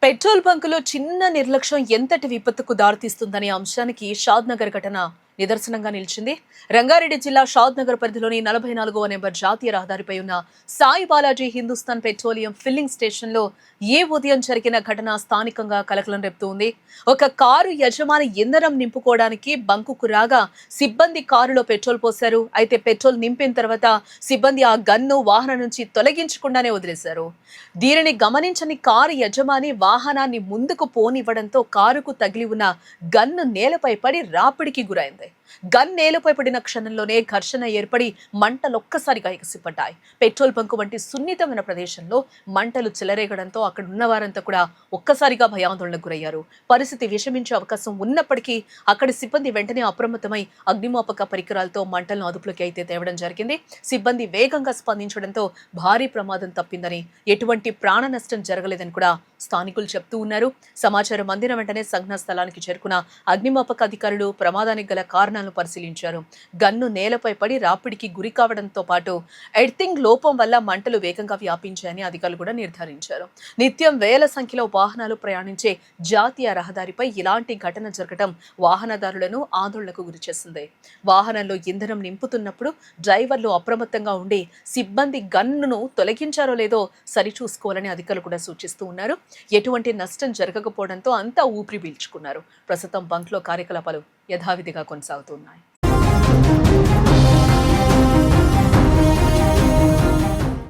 Petrol బంకులో చిన్న నిర్లక్ష్యం ఎంతటి విపత్తుకు దారితీస్తుందనే అంశానికి షాద్ నగర్ ఘటన నిదర్శనంగా నిలిచింది. రంగారెడ్డి జిల్లా షాద్ నగర్ పరిధిలోని 44వ నెంబర్ జాతీయ రహదారిపై ఉన్న సాయి బాలాజీ హిందుస్థాన్ పెట్రోలియం ఫిల్లింగ్ స్టేషన్లో ఉదయం జరిగిన ఘటన స్థానికంగా కలకలం రేపుతోంది. ఒక కారు యజమాని ఇంధనం నింపుకోవడానికి బంకుకు రాగా సిబ్బంది కారులో పెట్రోల్ పోశారు. అయితే పెట్రోల్ నింపిన తర్వాత సిబ్బంది ఆ గన్ను వాహనం నుంచి తొలగించకుండానే వదిలేశారు. దీనిని గమనించని కారు యజమాని వాహనాన్ని ముందుకు పోనివ్వడంతో కారుకు తగిలి ఉన్న గన్ను నేలపై పడి రాపిడికి గురైంది. గన్ నేలపై పడిన క్షణంలోనే ఘర్షణ ఏర్పడి మంటలొక్కసారిగా ఎగసిపడ్డాయి. పెట్రోల్ బంకు వంటి సున్నితమైన ప్రదేశంలో మంటలు చెలరేగడంతో అక్కడ ఉన్న వారంతా కూడా ఒక్కసారిగా భయాందోళనకు గురయ్యారు. పరిస్థితి విషమించే అవకాశం ఉన్నప్పటికీ అక్కడి సిబ్బంది వెంటనే అప్రమత్తమై అగ్నిమాపక పరికరాలతో మంటలను అదుపులోకి అయితే తేవడం జరిగింది. సిబ్బంది వేగంగా స్పందించడంతో భారీ ప్రమాదం తప్పిందని, ఎటువంటి ప్రాణ నష్టం జరగలేదని కూడా స్థానికులు చెప్తూ ఉన్నారు. సమాచారం అందిన వెంటనే సంఘటనా స్థలానికి చేరుకున్న అగ్నిమాపక అధికారులు ప్రమాదానికి గల కారణాలను పరిశీలించారు. గన్ను నేలపై పడి రాపిడికి గురి కావడంతో పాటు ఎర్తింగ్ లోపం వల్ల మంటలు వేగంగా వ్యాపించాయని అధికారులు కూడా నిర్ధారించారు. నిత్యం వేల సంఖ్యలో వాహనాలు ప్రయాణించే జాతీయ రహదారిపై ఇలాంటి ఘటన జరగడం వాహనదారులను ఆందోళనకు గురిచేసింది. వాహనంలో ఇంధనం నింపుతున్నప్పుడు డ్రైవర్లు అప్రమత్తంగా ఉండి సిబ్బంది గన్నును తొలగించారో లేదో సరిచూసుకోవాలని అధికారులు కూడా సూచిస్తూ ఉన్నారు. ఎటువంటి నష్టం జరగకపోవడంతో అంతా ఊపిరి పీల్చుకున్నారు. ప్రస్తుతం బంక్లో కార్యకలాపాలు యథావిధిగా కొనసాగుతున్నాయి.